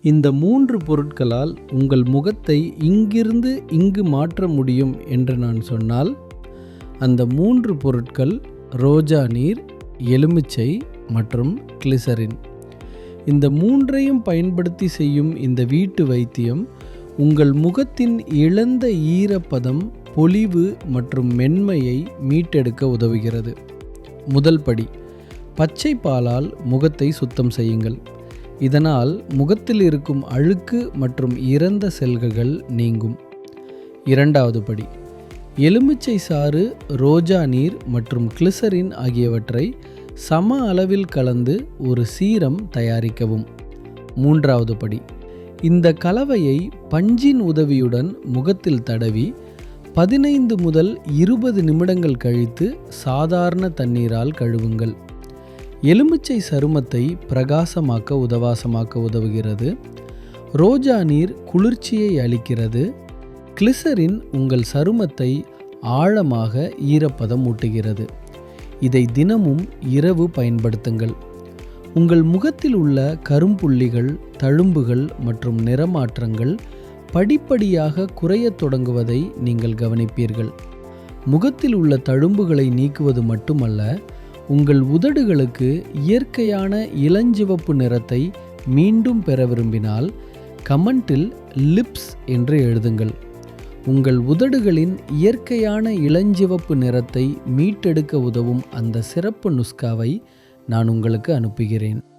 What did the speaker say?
இந்த 3 பொருட்களால் உங்கள் முகத்தை இங்கிருந்து இங்கு மாற்ற முடியும் என்று நான் சொன்னால், அந்த 3 பொருட்கள் ரோஜா நீர், எலுமிச்சை மற்றும் கிளிசரின். இந்த 3ஐயும் பயன்படுத்தி செய்யும் இந்த வீட்டு வைத்தியம் உங்கள் முகத்தின் இழந்த ஈரப்பதம், பொலிவு மற்றும் மென்மையை மீட்டெடுக்க உதவுகிறது. முதல் படி, பச்சை பாலால் முகத்தை சுத்தம் செய்யுங்கள். இதனால் முகத்தில் இருக்கும் அழுக்கு மற்றும் இறந்த செல்கள் நீங்கும். இரண்டாவது படி, எலுமிச்சை சாறு, ரோஜா நீர் மற்றும் கிளிசரின் ஆகியவற்றை சம அளவில் கலந்து ஒரு சீரம் தயாரிக்கவும். மூன்றாவது படி, இந்த கலவையை பஞ்சின் உதவியுடன் முகத்தில் தடவி 15 முதல் 20 நிமிடங்கள் கழித்து சாதாரண தண்ணீரால் கழுவுங்கள். எலுமிச்சை சருமத்தை பிரகாசமாக்க உதவுகிறது. ரோஜா நீர் குளிர்ச்சியை அளிக்கிறது. கிளிசரின் உங்கள் சருமத்தை ஆழமாக ஈரப்பதம் ஊட்டுகிறது. இதை தினமும் இரவு பயன்படுத்துங்கள். உங்கள் முகத்தில் உள்ள கரும்புள்ளிகள், தழும்புகள் மற்றும் நிறமாற்றங்கள் படிப்படியாக குறையத் தொடங்குவதை நீங்கள் கவனிப்பீர்கள். முகத்தில் உள்ள தழும்புகளை நீக்குவது மட்டுமல்ல, உங்கள் உதடுகளுக்கு இயற்கையான இளஞ்சிவப்பு நிறத்தை மீண்டும் பெற விரும்பினால் கமெண்டில் லிப்ஸ் என்று எழுதுங்கள். உங்கள் உதடுகளின் இயற்கையான இளஞ்சிவப்பு நிறத்தை மீட்டெடுக்க உதவும் அந்த சிறப்பு நுஸ்காவை நான் உங்களுக்கு அனுப்புகிறேன்.